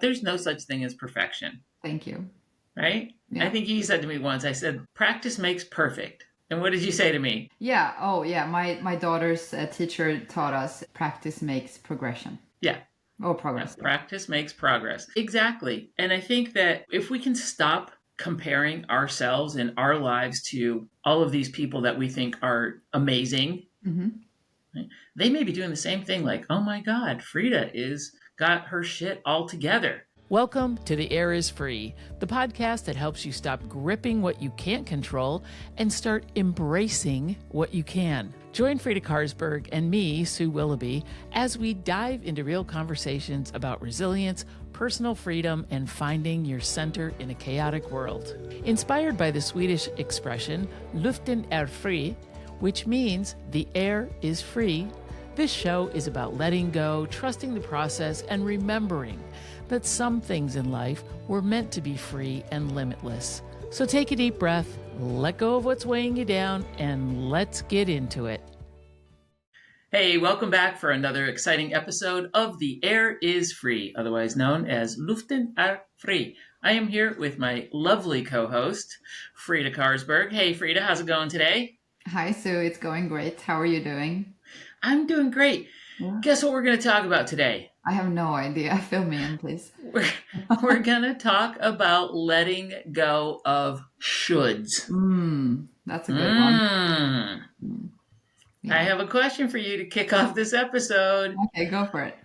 There's no such thing as perfection, Thank you. right? Yeah. I think you said to me once, I said, practice makes perfect. And what did you say to me? Yeah. Oh, yeah. My daughter's teacher taught us practice makes progression. Yeah. Oh, progress. Yeah. Practice makes progress. Exactly. And I think that if we can stop comparing ourselves and our lives to all of these people that we think are amazing, Mm-hmm. right? They may be doing the same thing, like, oh my God, Frida is got her shit all together. Welcome to The Air is Free, the podcast that helps you stop gripping what you can't control and start embracing what you can. Join Frida Karsberg and me, Sue Willoughby, as we dive into real conversations about resilience, personal freedom, and finding your center in a chaotic world. Inspired by the Swedish expression "Luften är fri," which means the air is free, this show is about letting go, trusting the process, and remembering that some things in life were meant to be free and limitless. So take a deep breath, let go of what's weighing you down, and let's get into it. Hey, welcome back for another exciting episode of The Air is Free, otherwise known as Luften är fri. I am here with my lovely co-host, Frida Karsberg. Hey, Frida, how's it going today? Hi, Sue. It's going great. How are you doing? I'm doing great. Yeah. Guess what we're going to talk about today? I have no idea. Fill me in, please. We're going to talk about letting go of shoulds. That's a good one. Yeah. I have a question for you to kick off this episode. Okay, go for it.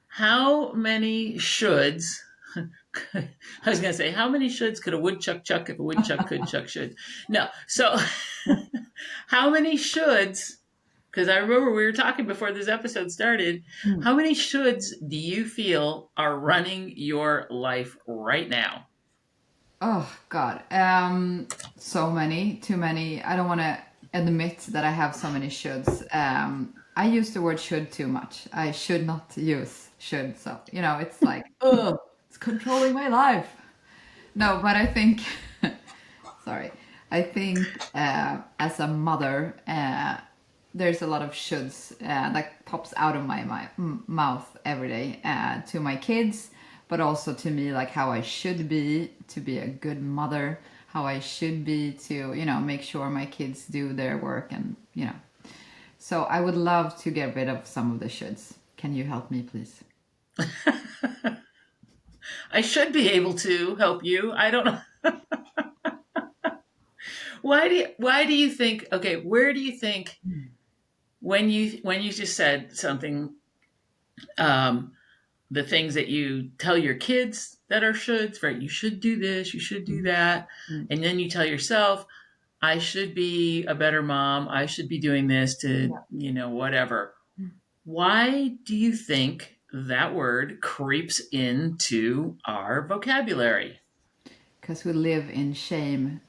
How many shoulds... I was going to say, how many shoulds could a woodchuck chuck if a woodchuck could chuck shoulds? No. So how many shoulds... Because I remember we were talking before this episode started. How many shoulds do you feel are running your life right now? Oh, God. So many. Too many. I don't want to admit that I have so many shoulds. I use the word should too much. I should not use should. So, it's like, oh, it's controlling my life. No, but I think, sorry. I think as a mother, there's a lot of shoulds that pops out of my mouth every day to my kids, but also to me, like how I should be to be a good mother, how I should be to, make sure my kids do their work and, So I would love to get rid of some of the shoulds. Can you help me, please? I should be able to help you. I don't know. Why do you think, okay, where do you think... When you just said something, the things that you tell your kids that are shoulds, right? You should do this, you should do that. And then you tell yourself, I should be a better mom. I should be doing this to, whatever. Why do you think that word creeps into our vocabulary? Because we live in shame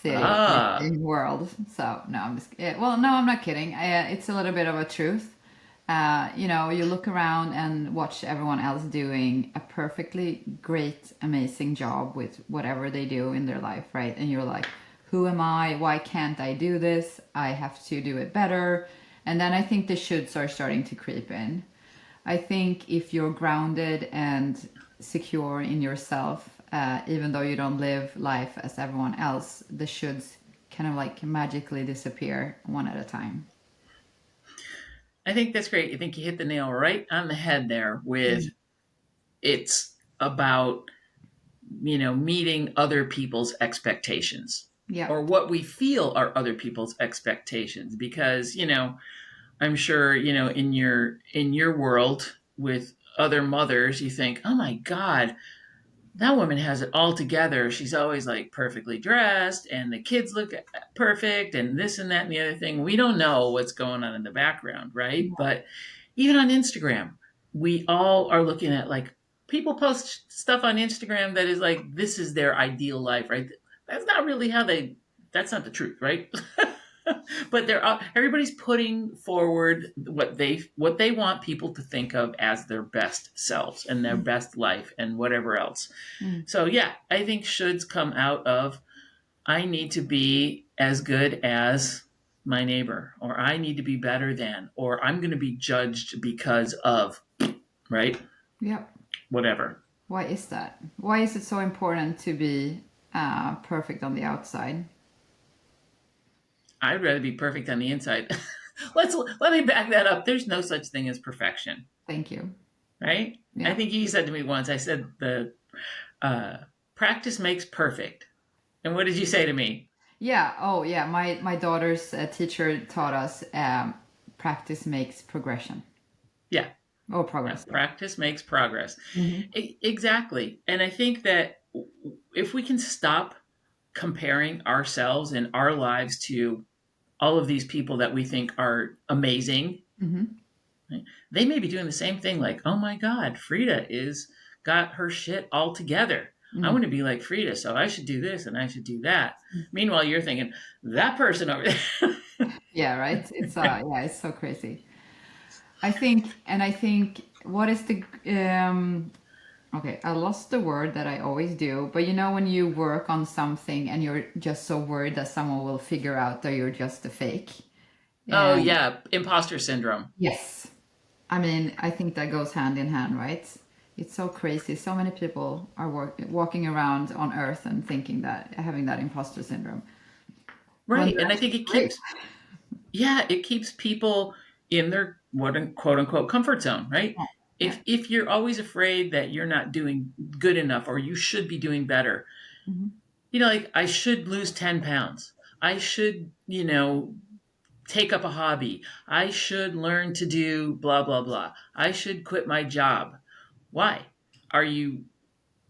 city in world. So no, I'm just well, no, I'm not kidding. It's a little bit of a truth. You look around and watch everyone else doing a perfectly great, amazing job with whatever they do in their life, right? And you're like, who am I? Why can't I do this? I have to do it better. And then I think the shoulds are starting to creep in. I think if you're grounded and secure in yourself, even though you don't live life as everyone else, the shoulds kind of like magically disappear one at a time. I think that's great. I think you hit the nail right on the head there with it's about, meeting other people's expectations. Yeah. Or what we feel are other people's expectations. Because, I'm sure, in your world with other mothers, you think, oh my God, that woman has it all together. She's always like perfectly dressed and the kids look perfect and this and that and the other thing. We don't know what's going on in the background, right? Yeah. But even on Instagram, we all are looking at like people post stuff on Instagram that is like, this is their ideal life, right? That's not really that's not the truth, right? But everybody's putting forward what they want people to think of as their best selves and their best life and whatever else. So yeah, I think shoulds come out of I need to be as good as my neighbor, or I need to be better than, or I'm going to be judged because of, right? Yep. Whatever. Why is that? Why is it so important to be perfect on the outside? I'd rather be perfect on the inside. Let me back that up. There's no such thing as perfection, Thank you. right? I Yeah. think you said to me once, I said the uh, practice makes perfect. And what did you say to me? Yeah. Oh, yeah. My daughter's teacher taught us practice makes progression. Yeah, Oh, yeah, progress. Yeah. practice makes progress. Hmm. Exactly. And I think that if we can stop comparing ourselves and our lives to all of these people that we think are amazing, Hmm. right? They may be doing the same thing, like, oh my God, Frida is got her shit all together. I Mm. want to be like Frida, so I should do this and I should do that. Meanwhile, you're thinking, that person over there. Yeah. Right. It's yeah. It's so crazy. I think what is the okay, I lost the word that I always do, but you know when you work on something and you're just so worried that someone will figure out that you're just a fake. Oh, Yeah. yeah, imposter syndrome. Yes. I mean, I think that goes hand in hand, right? It's so crazy. So many people are walking around on Earth and thinking that having that imposter syndrome when Right. they're And I think actually it great. keeps, yeah, it keeps people in their what quote unquote comfort zone, right? Yeah. If you're always afraid that you're not doing good enough or you should be doing better, Hmm. like I should lose 10 pounds. I should, take up a hobby. I should learn to do blah, blah, blah. I should quit my job. Why? Are you,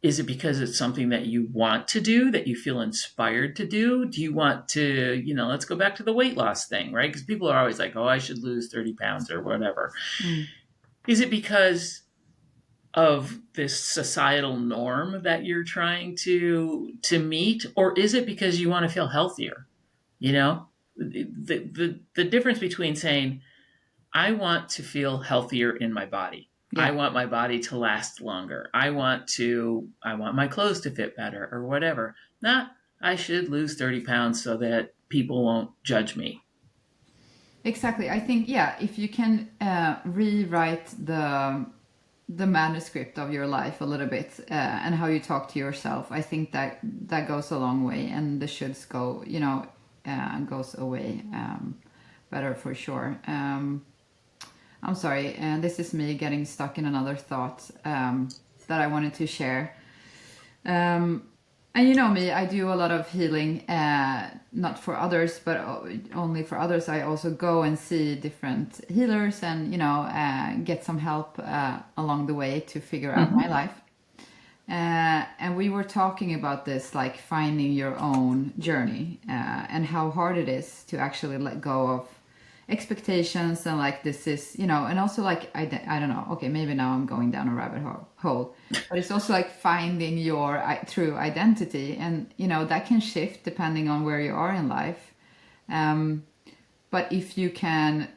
is it because it's something that you want to do, that you feel inspired to do? Do you want to, let's go back to the weight loss thing, right? Because people are always like, oh, I should lose 30 pounds or whatever. Mm. Is it because of this societal norm that you're trying to meet, or is it because you want to feel healthier? You know, the difference between saying I want to feel healthier in my body. I Yeah. want my body to last longer. I want my clothes to fit better or whatever. Not I should lose 30 pounds so that people won't judge me. Exactly. I think yeah, if you can rewrite the manuscript of your life a little bit and how you talk to yourself, I think that that goes a long way, and the shoulds go, goes away better for sure. I'm sorry, and this is me getting stuck in another thought that I wanted to share. Um, and you know me, I do a lot of healing, not for others, but only for others. I also go and see different healers and, get some help along the way to figure out my Mm-hmm. life. And we were talking about this, like finding your own journey and how hard it is to actually let go of expectations and like this is, and also like, I don't know, okay, maybe now I'm going down a rabbit hole, but it's also like finding your true identity, and that can shift depending on where you are in life. um, but if you can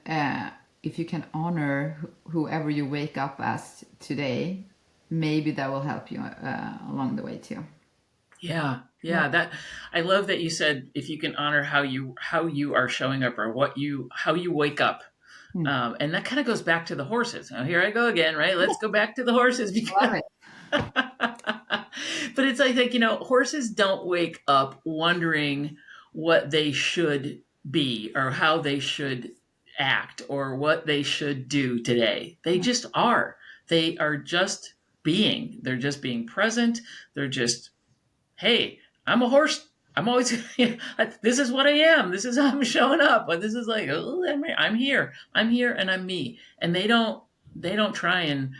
honor whoever you wake up as today, maybe that will help you along the way too. Yeah. Yeah. Yeah, that I love that you said if you can honor how you are showing up or how you wake up. Hmm. And that kind of goes back to the horses. Now, here I go again, right? Let's go back to the horses Love because, it. but it's like, horses don't wake up wondering what they should be or how they should act or what they should do today. They just are. They are just being. They're just being present. They're just, hey, I'm a horse. I'm always, this is what I am. This is how I'm showing up. But this is like, oh, I'm here. I'm here and I'm me. And they don't try and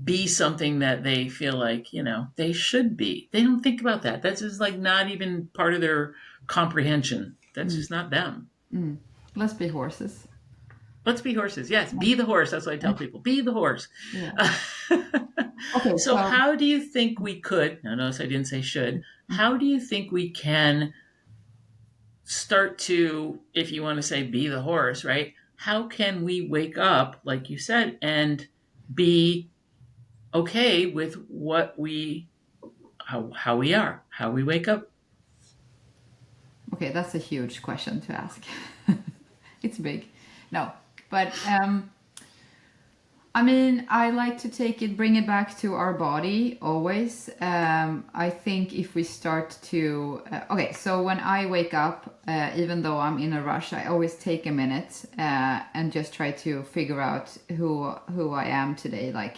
be something that they feel like, they should be. They don't think about that. That's just like not even part of their comprehension. That's Mm. just not them. Mm. Let's be horses. Let's be horses. Yes, be the horse. That's what I tell people. Be the horse. Yeah. Okay, So, so how do you think we could? Now, notice I didn't say should. How do you think we can start to, if you want to say be the horse, right? How can we wake up, like you said, and be okay with how we are, how we wake up? okay, that's a huge question to ask. It's big. No, but I mean, I like to bring it back to our body always. I think if we start to, okay, so when I wake up, even though I'm in a rush, I always take a minute and just try to figure out who I am today. Like,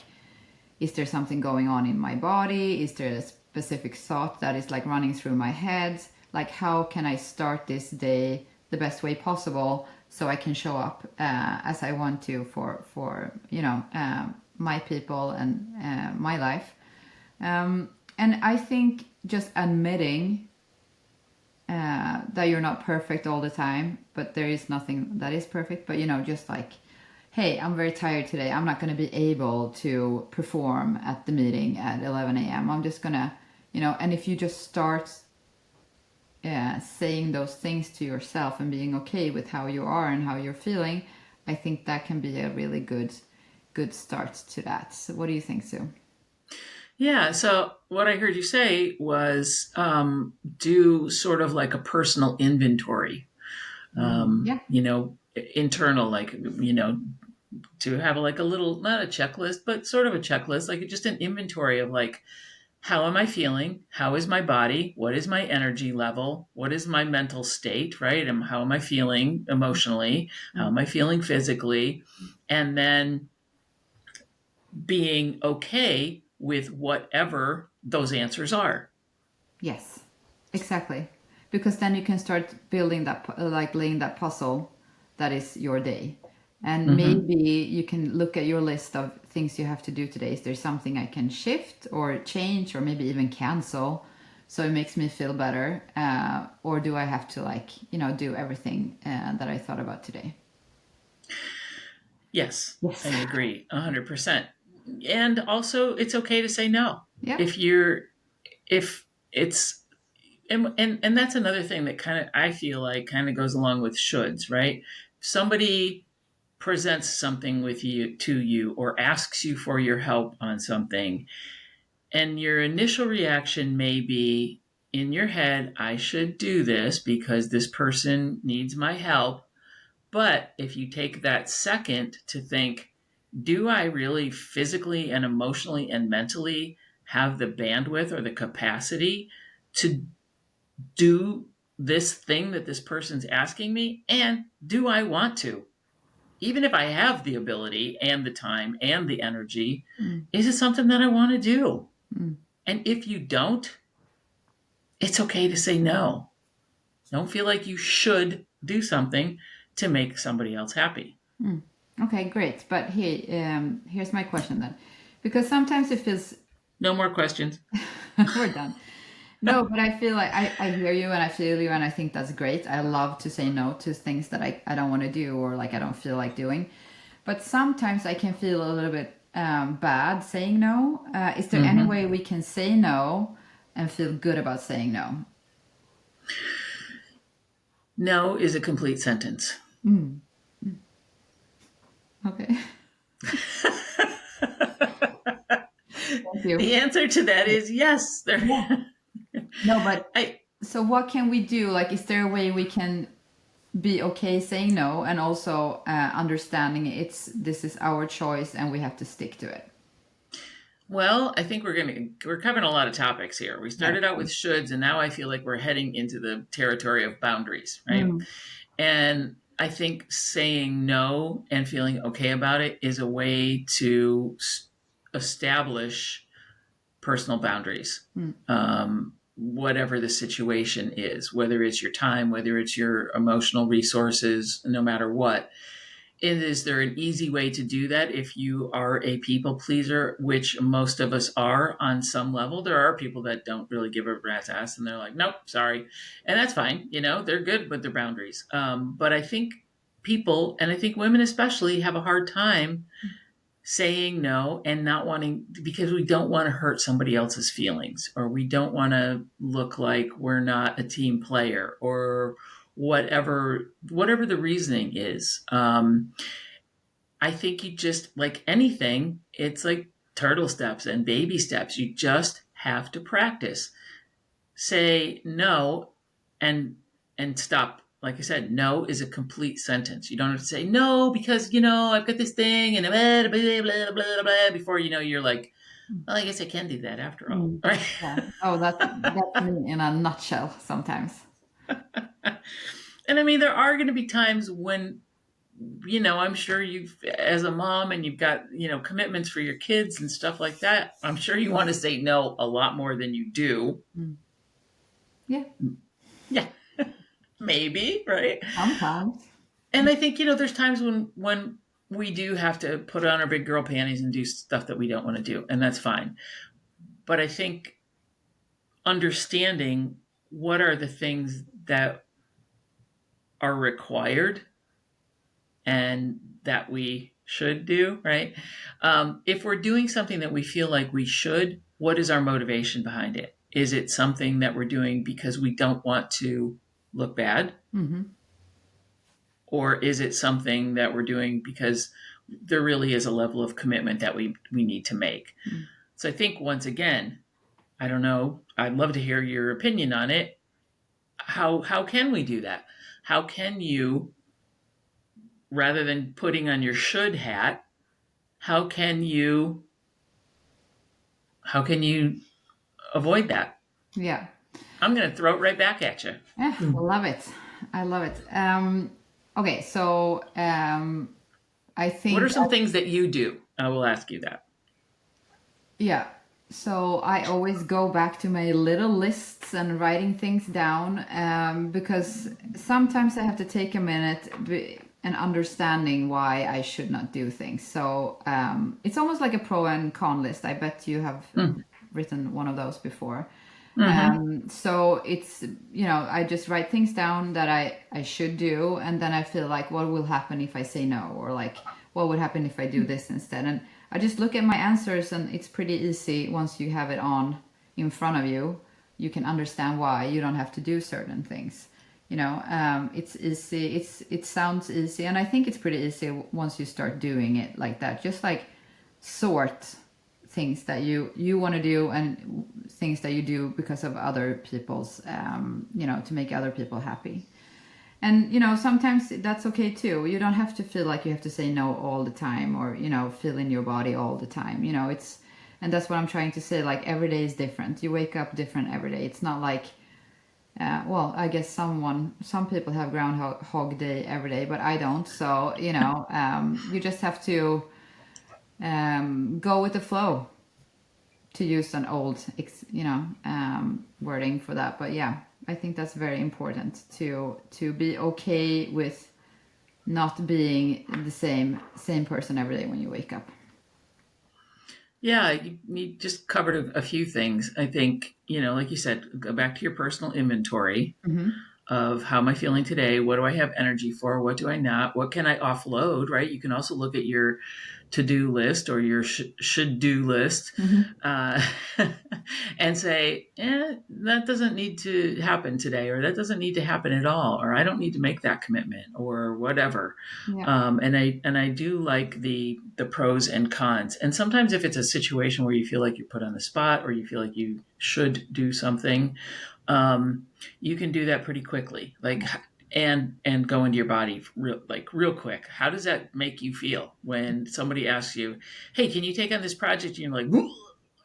is there something going on in my body? Is there a specific thought that is like running through my head? Like, how can I start this day the best way possible so I can show up as I want to for my people and my life. And I think just admitting that you're not perfect all the time, but there is nothing that is perfect. But just like, hey, I'm very tired today. I'm not going to be able to perform at the meeting at 11 a.m. I'm just gonna, and if you just start saying those things to yourself and being okay with how you are and how you're feeling, I think that can be a really good start to that. So what do you think, Sue? Yeah. So what I heard you say was do sort of like a personal inventory, Yeah. internal, like, to have like a little, not a checklist, but sort of a checklist, like just an inventory of like, how am I feeling? How is my body? What is my energy level? What is my mental state, right? And how am I feeling emotionally? How am I feeling physically? And then being okay with whatever those answers are. Yes, exactly. Because then you can start building that, like laying that puzzle that is your day. And maybe you can look at your list of things you have to do today. Is there something I can shift or change or maybe even cancel so it makes me feel better? Or do I have to do everything that I thought about today? Yes, Yes. I agree 100%. And also it's okay to say no. Yeah. If it's, and that's another thing that kind of, I feel like kind of goes along with shoulds, right? Somebody presents something with you to you or asks you for your help on something, and your initial reaction may be in your head, I should do this because this person needs my help. But if you take that second to think, do I really physically and emotionally and mentally have the bandwidth or the capacity to do this thing that this person's asking me? And do I want to? Even if I have the ability and the time and the energy, is it something that I want to do? And if you don't, it's okay to say no. Don't feel like you should do something to make somebody else happy. Okay, great. But here's my question then. Because sometimes it feels No more questions. we're done. No, but I feel like I hear you and I feel you and I think that's great. I love to say no to things that I don't want to do or like I don't feel like doing. But sometimes I can feel a little bit bad saying no. Is there any way we can say no and feel good about saying no? No is a complete sentence. Okay. Thank you. The answer to that is yes. No, but I, so what can we do? Like, is there a way we can be okay saying no and also understanding this is our choice and we have to stick to it? well, I think we're covering a lot of topics here. We started out with shoulds, and now I feel like we're heading into the territory of boundaries, right? And I think saying no and feeling okay about it is a way to establish personal boundaries. Whatever the situation is, whether it's your time, whether it's your emotional resources, no matter what. Is there an easy way to do that if you are a people pleaser, which most of us are on some level? There are people that don't really give a rat's ass and they're like, nope, sorry. And that's fine. They're good with their boundaries. But I think people, and I think women especially, have a hard time saying no and not wanting, because we don't want to hurt somebody else's feelings, or we don't want to look like we're not a team player, or whatever the reasoning is. I think you just, like anything, it's like turtle steps and baby steps. You just have to practice. Say no and stop like I said, no is a complete sentence. You don't have to say no because, you know, I've got this thing and blah, blah, blah, blah, blah, before you know, you're like, well, I guess I can do that after all. Right? Yeah. Oh, that's me in a nutshell sometimes. And I mean, there are going to be times when, you know, I'm sure you've, as a mom, and you've got, you know, commitments for your kids and stuff like that. I'm sure you want to say no a lot more than you do. Yeah. Yeah, maybe, right? Sometimes. And I think, you know, there's times when we do have to put on our big girl panties and do stuff that we don't want to do, and that's fine. But I think understanding what are the things that are required and that we should do, right? If we're doing something that we feel like we should, what is our motivation behind it? Is it something that we're doing because we don't want to look bad? Mm-hmm. Or is it something that we're doing because there really is a level of commitment that we need to make? Mm-hmm. So I think, once again, I don't know, I'd love to hear your opinion on it. How can we do that? How can you, rather than putting on your should hat, how can you avoid that? Yeah. I'm going to throw it right back at you. Yeah, I love it. I love it. Okay, so I think... What are some things that you do? I will ask you that. Yeah. So I always go back to my little lists and writing things down, because sometimes I have to take a minute and understanding why I should not do things. So it's almost like a pro and con list. I bet you have written one of those before. Mm-hmm. So it's, you know, I just write things down that I should do, and then I feel like, what will happen if I say no, or like, what would happen if I do this instead? And I just look at my answers, and it's pretty easy. Once you have it on in front of you, you can understand why you don't have to do certain things. You know, it's easy. It sounds easy, and I think it's pretty easy once you start doing it like that. Just like sort things that you want to do and things that you do because of other people's, you know, to make other people happy. And, you know, sometimes that's okay too. You don't have to feel like you have to say no all the time, or, you know, feel in your body all the time. You know, and that's what I'm trying to say. Like, every day is different. You wake up different every day. It's not like, well, I guess some people have Groundhog Day every day, but I don't. So, you know, you just have to go with the flow, to use an old, you know, wording for that. But yeah, I think that's very important to be okay with not being the same person every day when you wake up. Yeah, you just covered a few things. I think, you know, like you said, go back to your personal inventory of how am I feeling today? What do I have energy for? What do I not? What can I offload, right? You can also look at your to-do list or your should-do list and say, that doesn't need to happen today, or that doesn't need to happen at all, or I don't need to make that commitment, or whatever. Yeah. And I do like the pros and cons. And sometimes if it's a situation where you feel like you're put on the spot, or you feel like you should do something, you can do that pretty quickly. Like, and go into your body real quick. How does that make you feel when somebody asks you, hey, can you take on this project? And you're like, whoa!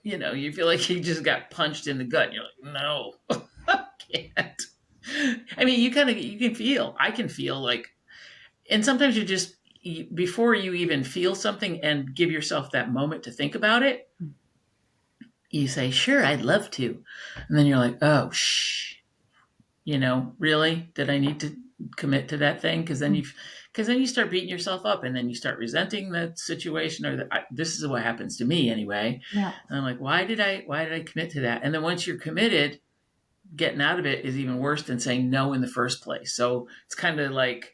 You know, you feel like you just got punched in the gut. And you're like, no, I can't. I mean, I can feel like, and sometimes before you even feel something and give yourself that moment to think about it, you say, sure, I'd love to. And then you're like, oh, you know, really? Did I need to commit to that thing? Because then you start beating yourself up, and then you start resenting that situation, or this is what happens to me anyway. Yeah. And I'm like, why did I commit to that? And then once you're committed, getting out of it is even worse than saying no in the first place. So it's kind of like,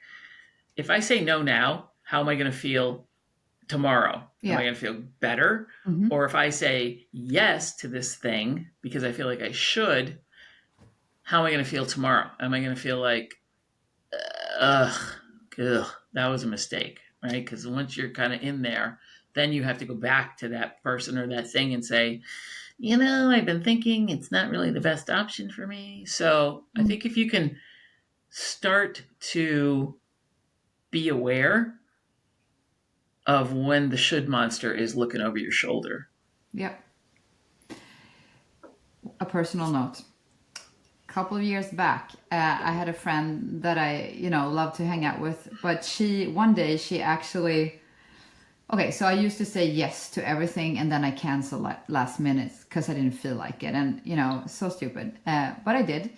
if I say no now, how am I going to feel tomorrow? Yeah. Am I going to feel better? Mm-hmm. Or if I say yes to this thing because I feel like I should, how am I going to feel tomorrow? Am I going to feel like, that was a mistake, right? Because once you're kind of in there, then you have to go back to that person or that thing and say, you know, I've been thinking it's not really the best option for me. So I think if you can start to be aware of when the should monster is looking over your shoulder. Yep. A personal note. A couple of years back, I had a friend that I, love to hang out with, but one day she actually, okay, so I used to say yes to everything and then I cancel last minute because I didn't feel like it. And, so stupid. But I did.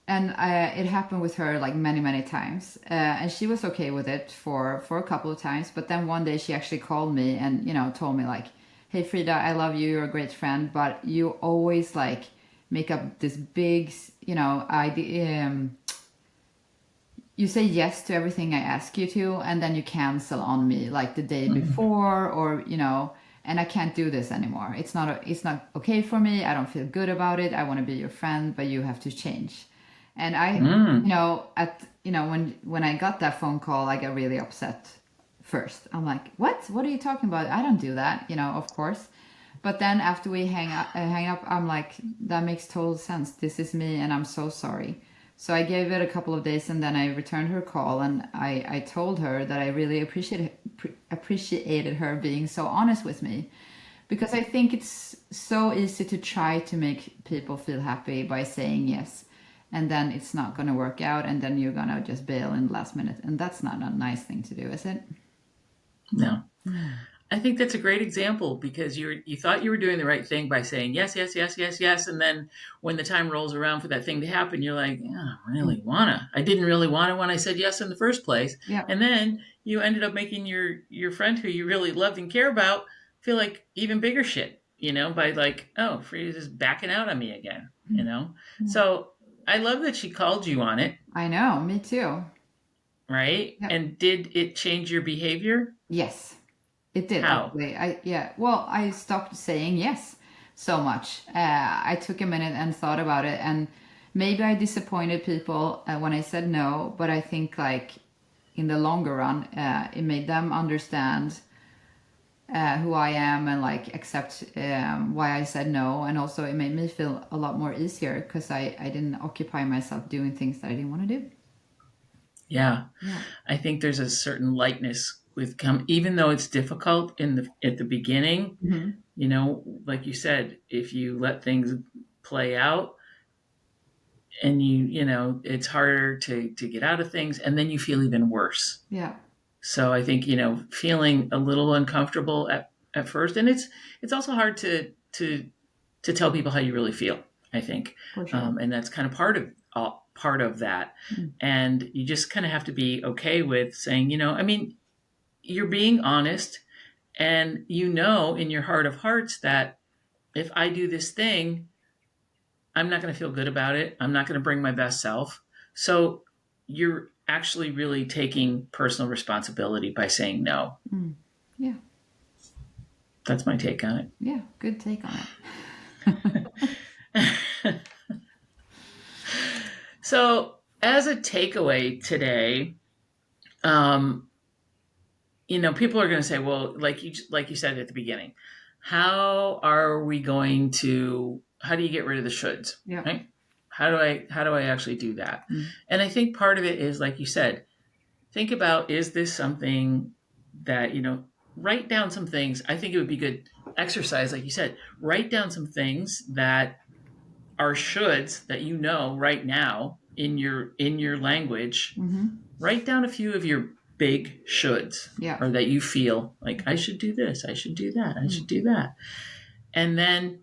It happened with her like many, many times. And she was okay with it for a couple of times. But then one day she actually called me and, told me like, hey, Frida, I love you. You're a great friend. But you always like make up this big, idea. You say yes to everything I ask you to, and then you cancel on me like the day before, or and I can't do this anymore. It's not okay for me. I don't feel good about it. I want to be your friend, but you have to change. And I, when I got that phone call, I got really upset first. I'm like, what are you talking about? I don't do that, of course. But then after we hang up, I'm like, that makes total sense. This is me, and I'm so sorry. So I gave it a couple of days, and then I returned her call, and I told her that I really appreciated her being so honest with me, because I think it's so easy to try to make people feel happy by saying yes, and then it's not going to work out, and then you're going to just bail in the last minute, and that's not a nice thing to do, is it? No. I think that's a great example, because you thought you were doing the right thing by saying yes, yes, yes, yes, yes. And then when the time rolls around for that thing to happen, you're like, yeah, I didn't really want to when I said yes in the first place. Yeah. And then you ended up making your friend who you really loved and care about feel like even bigger shit, by like, oh, Frida's just backing out on me again, So I love that she called you on it. I know, me too. Right? Yep. And did it change your behavior? Yes. It did. How? Actually. I stopped saying yes so much. I took a minute and thought about it, and maybe I disappointed people when I said no, but I think like in the longer run, it made them understand who I am and like accept why I said no, and also it made me feel a lot more easier because I didn't occupy myself doing things that I didn't want to do. Yeah. I think there's a certain lightness with even though it's difficult at the beginning, like you said, if you let things play out and it's harder to get out of things, and then you feel even worse. Yeah. So I think, feeling a little uncomfortable at first, and it's also hard to tell people how you really feel, I think. For sure. And that's kind of part of that. And you just kind of have to be okay with saying, you're being honest, and in your heart of hearts that if I do this thing, I'm not going to feel good about it. I'm not going to bring my best self. So you're actually really taking personal responsibility by saying no. Yeah. That's my take on it. Yeah, good take on it. So as a takeaway today, people are going to say, well, like you said at the beginning, how do you get rid of the shoulds? Yeah. Right? How do I actually do that? And I think part of it is, like you said, think about, is this something that, write down some things. I think it would be good exercise, like you said, write down some things that are shoulds that right now in your language. Write down a few of your big shoulds, or that you feel like, I should do this, I should do that, I should do that. And then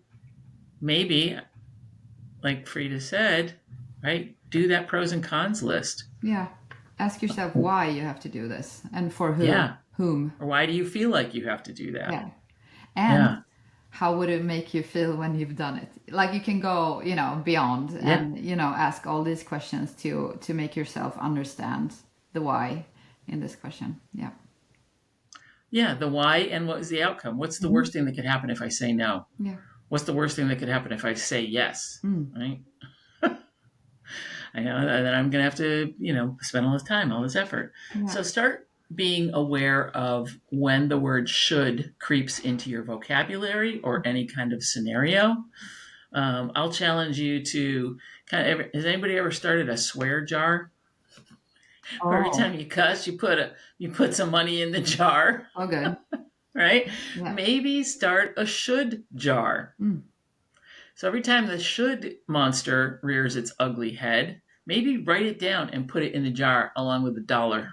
maybe, like Frida said, right, do that pros and cons list. Yeah. Ask yourself why you have to do this, and for who. Yeah. Whom. Or why do you feel like you have to do that? Yeah. And how would it make you feel when you've done it? Like you can go, beyond and, ask all these questions to make yourself understand the why in this question. Yeah. Yeah. The why, and what is the outcome? What's the worst thing that could happen if I say no? Yeah. What's the worst thing that could happen if I say yes? Right. I know that I'm going to have to, spend all this time, all this effort. Yeah. So start being aware of when the word should creeps into your vocabulary or any kind of scenario. I'll challenge you to has anybody ever started a swear jar? Every time you cuss, you put some money in the jar. Oh, good. Right? Yeah. Maybe start a should jar. So every time the should monster rears its ugly head, maybe write it down and put it in the jar along with $1.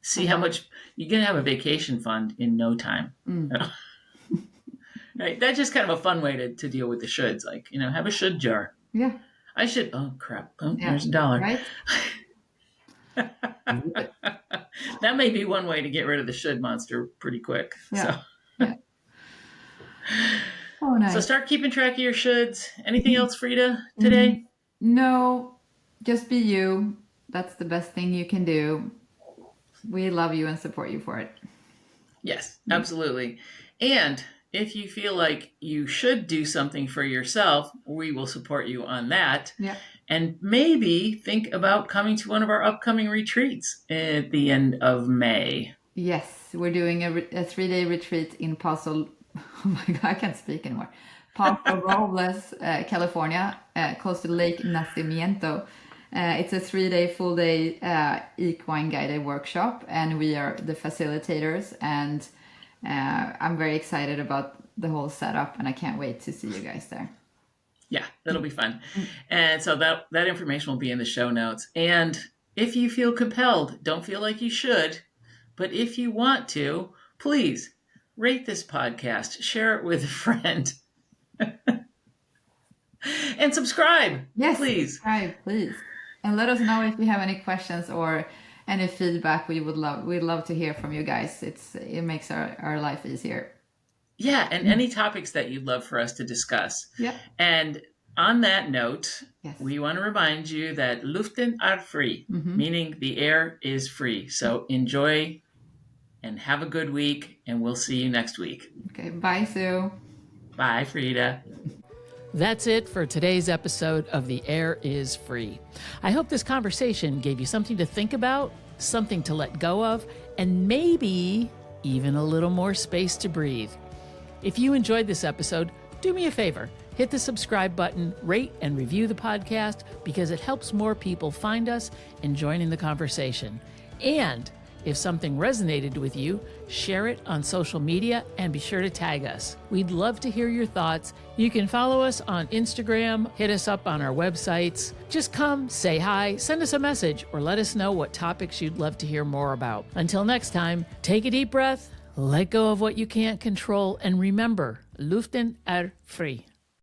See how much you're going to have a vacation fund in no time. Right? That's just kind of a fun way to deal with the shoulds. Like, have a should jar. Yeah. I should. Oh, crap. Oh, there's $1. Right? That may be one way to get rid of the should monster pretty quick. Yeah. So. Yeah. Oh, nice. So start keeping track of your shoulds. Anything else, Frida, today? No, just be you. That's the best thing you can do. We love you and support you for it. Yes, absolutely. And if you feel like you should do something for yourself, we will support you on that. Yeah. And maybe think about coming to one of our upcoming retreats at the end of May. Yes, we're doing a 3-day retreat in Paso. Oh my God, I can't speak anymore. Paso Robles, California, close to Lake Nacimiento. It's a 3-day, full-day equine guided workshop, and we are the facilitators. And I'm very excited about the whole setup, and I can't wait to see you guys there. Yeah, that'll be fun. And so that information will be in the show notes. And if you feel compelled, don't feel like you should, but if you want to, please rate this podcast, share it with a friend, and subscribe. Yes, please. Subscribe, please. And let us know if you have any questions or any feedback. We'd love to hear from you guys. It makes our life easier. Yeah, and any topics that you'd love for us to discuss. Yeah. And on that note, yes, we want to remind you that Luften are free, meaning the air is free. So enjoy and have a good week, and we'll see you next week. Okay, bye, Sue. Bye, Frida. That's it for today's episode of The Air is Free. I hope this conversation gave you something to think about, something to let go of, and maybe even a little more space to breathe. If you enjoyed this episode, do me a favor. Hit the subscribe button, rate and review the podcast, because it helps more people find us and join in the conversation. And if something resonated with you, share it on social media and be sure to tag us. We'd love to hear your thoughts. You can follow us on Instagram, hit us up on our websites. Just come, say hi, send us a message, or let us know what topics you'd love to hear more about. Until next time, take a deep breath, let go of what you can't control, and remember, Luften er free.